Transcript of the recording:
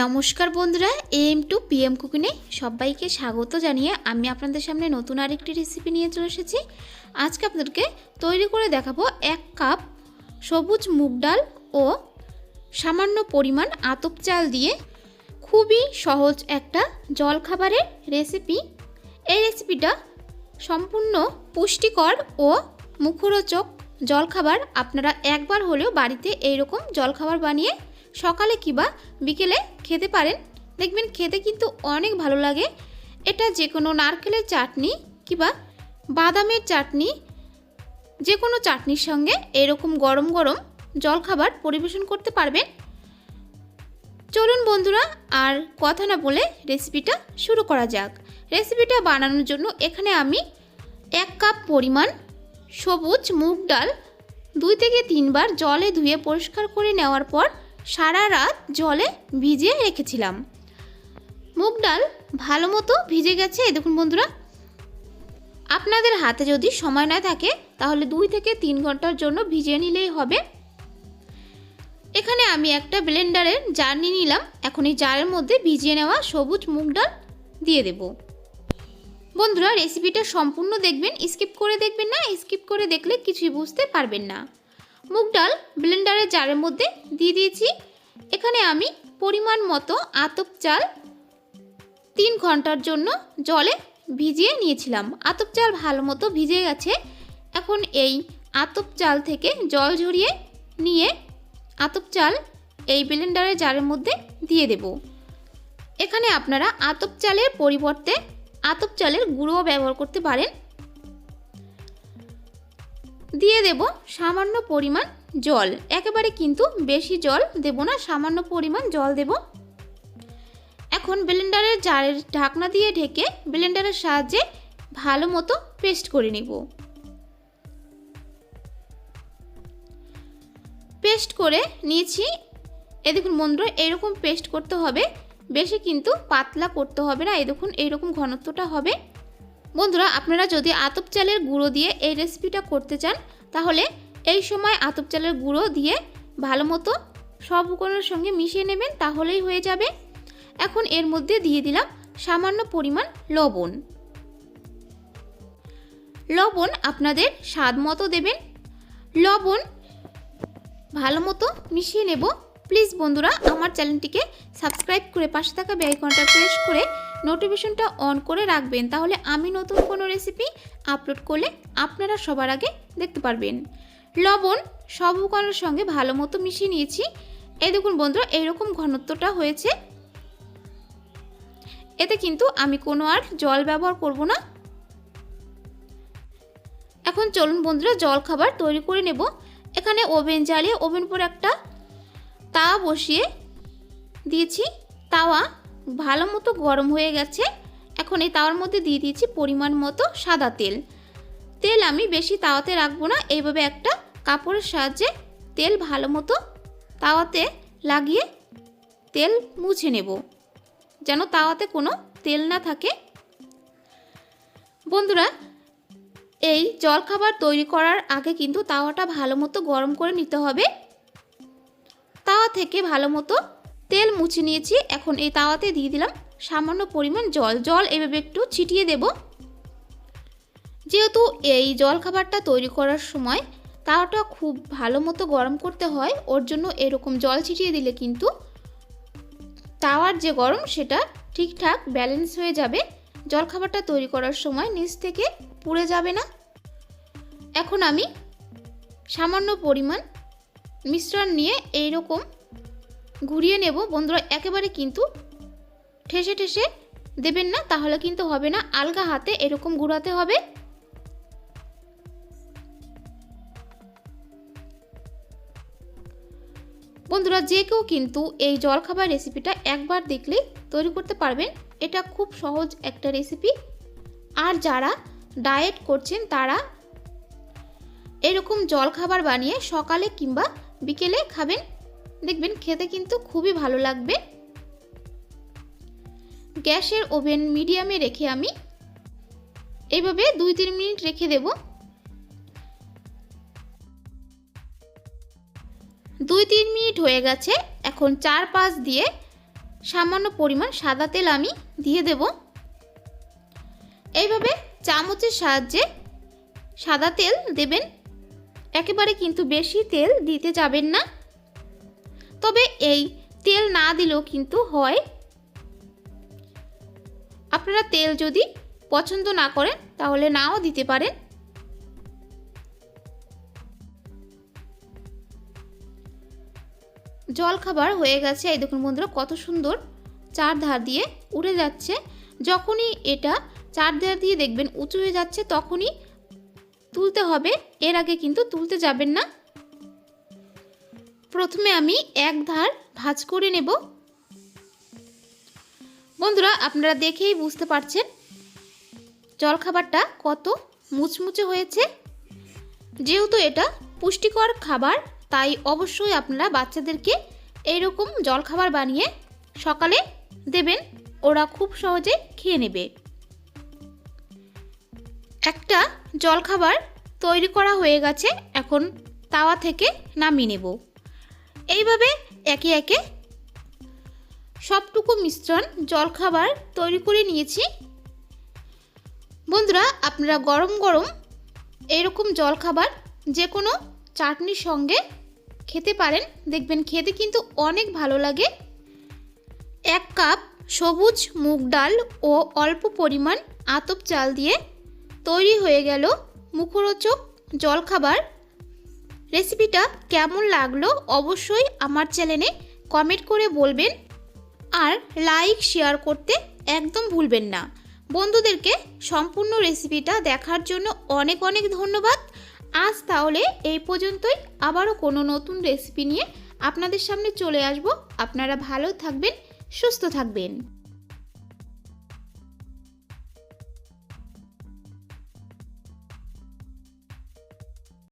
নমস্কার বন্ধুরা, M two PM কুকিংয়ে সবাইকে স্বাগত জানিয়ে আমি আপনাদের সামনে নতুন আরেকটি রেসিপি নিয়ে চলে এসেছি। আজকে আপনাদেরকে তৈরি করে দেখাবো 1 কাপ সবুজ মুগ ডাল ও সামান্য পরিমাণ আতপ চাল দিয়ে খুবই সহজ একটা জলখাবারের রেসিপি। এই রেসিপিটা সম্পূর্ণ পুষ্টিকর ও মুখরোচক জলখাবার। আপনারা একবার হলেও বাড়িতে এইরকম জলখাবার বানিয়ে সকালে কিংবা বিকেলে খেতে পারেন, দেখবেন খেতে কিন্তু অনেক ভালো লাগে। এটা যে কোনো নারকেলের চাটনি কিংবা বাদামের চাটনি, যে কোনো চাটনির সঙ্গে এরকম গরম গরম জলখাবার পরিবেশন করতে পারবেন। চলুন বন্ধুরা, আর কথা না বলে রেসিপিটা শুরু করা যাক। রেসিপিটা বানানোর জন্য এখানে আমি 1 কাপ পরিমাণ সবুজ মুগ ডাল 2 থেকে 3 বার জলে ধুয়ে পরিষ্কার করে নেওয়ার পর সারা রাত জলে ভিজিয়ে রেখেছিলাম। মুগ ডাল ভালো মতো ভিজে গেছে। দেখুন বন্ধুরা, আপনাদের হাতে যদি সময় না থাকে তাহলে 2 থেকে 3 ঘন্টার জন্য ভিজিয়ে নিলেই হবে। এখানে আমি একটা ব্লেন্ডারের জার নিয়ে নিলাম। এখন এই জারের মধ্যে ভিজিয়ে নেওয়া সবুজ মুগ ডাল দিয়ে দেব। বন্ধুরা, রেসিপিটা সম্পূর্ণ দেখবেন, স্কিপ করে দেখবেন না। স্কিপ করে দেখলে কিছুই বুঝতে পারবেন না। মুগ ডাল ব্লেন্ডারের জারের মধ্যে দিয়ে দিয়েছি। এখানে আমি পরিমাণ মতো আতপ চাল 3 ঘন্টার জন্য জলে ভিজিয়ে নিয়েছিলাম। আতপ চাল ভালো মতো ভিজে গেছে। এখন এই আতপ চাল থেকে জল ঝরিয়ে নিয়ে আতপ চাল এই ব্লেন্ডারের জারের মধ্যে দিয়ে দেব। এখানে আপনারা আতপ চালের পরিবর্তে আতপ চালের গুঁড়ো ব্যবহার করতে পারেন। দিয়ে দেব সামান্য পরিমাণ জল, একেবারে কিন্তু বেশি জল দেব না, সামান্য পরিমাণ জল দেব। এখন ব্লেন্ডারের জারের ঢাকনা দিয়ে ঢেকে ব্লেন্ডারের সাহায্যে ভালো মতো পেস্ট করে নেব। পেস্ট করে নিয়েছি। এই দেখুন বন্ধুরা, এরকম পেস্ট করতে হবে, বেশি কিন্তু পাতলা করতে হবে না। এই দেখুন এইরকম ঘনত্বটা হবে। বন্ধুরা, আপনারা যদি আতপ চালের গুঁড়ো দিয়ে এই রেসিপিটা করতে চান তাহলে এই সময় আতপ চালের গুঁড়ো দিয়ে ভালো মতো সব উপকরণের সঙ্গে মিশিয়ে নেবেন, তাহলেই হয়ে যাবে। এখন এর মধ্যে দিয়ে দিলাম সামান্য পরিমাণ লবণ। লবণ আপনাদের স্বাদ মতো দেবেন। লবণ ভালো মতো মিশিয়ে নেব। প্লিজ বন্ধুরা, আমার চ্যানেলটিকে সাবস্ক্রাইব করে পাশে থাকা বেল আইকনটা প্রেস করে নোটিফিকেশনটা অন করে রাখবেন, তাহলে আমি নতুন কোনো রেসিপি আপলোড করলে আপনারা সবার আগে দেখতে পারবেন। লবণ সব উপকরণের সঙ্গে ভালো মতো মিশিয়ে নিয়েছি। এই দেখুন বন্ধুরা, এইরকম ঘনত্বটা হয়েছে। এতে কিন্তু আমি কোনো আর জল ব্যবহার করব না। এখন চলুন বন্ধুরা, জলখাবার তৈরি করে নেব। এখানে ওভেন জ্বালিয়ে ওভেন পর একটা তাওয়া বসিয়ে দিয়েছি। তাওয়া ভালো মতো গরম হয়ে গেছে। এখন এই তাওয়ার মধ্যে দিয়ে দিয়েছি পরিমাণ মতো সাদা তেল। তেল আমি বেশি তাওয়াতে রাখবো না, এইভাবে একটা কাপড়ের সাহায্যে তেল ভালো মতো তাওয়াতে লাগিয়ে তেল মুছে নেব, যেন তাওয়াতে কোনো তেল না থাকে। বন্ধুরা, এই জলখাবার তৈরি করার আগে কিন্তু তাওয়াটা ভালো মতো গরম করে নিতে হবে। তাওয়া থেকে ভালো মতো তেল মুছে নিয়েছি। এখন এই তাওয়াতে দিয়ে দিলাম সামান্য পরিমাণ জল এভাবে একটু ছিটিয়ে দেব। যেহেতু এই জলখাবারটা তৈরি করার সময় তাওয়াটা খুব ভালো মতো গরম করতে হয়, ওর জন্য এরকম জল ছিটিয়ে দিলে কিন্তু তাওয়ার যে গরম সেটা ঠিকঠাক ব্যালেন্স হয়ে যাবে। জলখাবারটা তৈরি করার সময় নিচ থেকে পুড়ে যাবে না। এখন আমি সামান্য পরিমাণ মিশ্রণ নিয়ে এইরকম ঘুরিয়ে নেব। বন্ধুরা, একেবারে কিন্তু ঠেসে ঠেসে দেবেন না, তাহলে কিন্তু হবে না। আলগা হাতে এরকম ঘোরাতে হবে। বন্ধুরা, যে কেউ কিন্তু এই জলখাবার রেসিপিটা একবার দেখলেই তৈরি করতে পারবেন। এটা খুব সহজ একটা রেসিপি। আর যারা ডায়েট করছেন তারা এরকম জলখাবার বানিয়ে সকালে কিংবা বিকেলে খাবেন, দেখবেন খেতে কিন্তু খুবই ভালো লাগবে। গ্যাসের ওভেন মিডিয়ামে রেখে আমি এইভাবে 2-3 মিনিট রেখে দেব। 2-3 মিনিট হয়ে গেছে। এখন 4-5 দিয়ে সামান্য পরিমাণ সাদা তেল আমি দিয়ে দেব। এইভাবে চামচের সাহায্যে সাদা তেল দেবেন, একেবারে কিন্তু বেশি তেল দিতে যাবেন না। তবে এই তেল না দিলেও কিন্তু হয়, আপনারা তেল যদি পছন্দ না করেন তাহলে নাও দিতে পারেন। জলখাবার হয়ে গেছে। এই দেখুন বন্ধুরা কত সুন্দর চারধার দিয়ে উড়ে যাচ্ছে। যখনই এটা চারধার দিয়ে দেখবেন উঁচু হয়ে যাচ্ছে তখনই তুলতে হবে, এর আগে কিন্তু তুলতে যাবেন না। প্রথমে আমি এক ধার ভাঁজ করে নেব। বন্ধুরা আপনারা দেখেই বুঝতে পারছেন জলখাবারটা কত মুচমুচে হয়েছে। যেহেতু এটা পুষ্টিকর খাবার, তাই অবশ্যই আপনারা বাচ্চাদেরকে এইরকম জলখাবার বানিয়ে সকালে দেবেন, ওরা খুব সহজে খেয়ে নেবে। একটা জলখাবার তৈরি করা হয়ে গেছে, এখন তাওয়া থেকে নামিয়ে নেব। এইভাবে একে একে সবটুকু মিশ্রণ জলখাবার তৈরি করে নিয়েছি। বন্ধুরা আপনারা গরম গরম এইরকম জলখাবার যে কোনো চাটনির সঙ্গে খেতে পারেন, দেখবেন খেতে কিন্তু অনেক ভালো লাগে। 1 কাপ সবুজ মুগ ডাল ও অল্প পরিমাণ আতপ চাল দিয়ে তৈরি হয়ে গেল মুখরোচক জলখাবার। রেসিপিটা কেমন লাগলো অবশ্যই আমার চ্যানেলে কমেন্ট করে বলবেন, আর লাইক শেয়ার করতে একদম ভুলবেন না। বন্ধুদেরকে সম্পূর্ণ রেসিপিটা দেখার জন্য অনেক অনেক ধন্যবাদ। আজ তাহলে এই পর্যন্তই, আবারও কোনো নতুন রেসিপি নিয়ে আপনাদের সামনে চলে আসব। আপনারা ভালো থাকবেন, সুস্থ থাকবেন।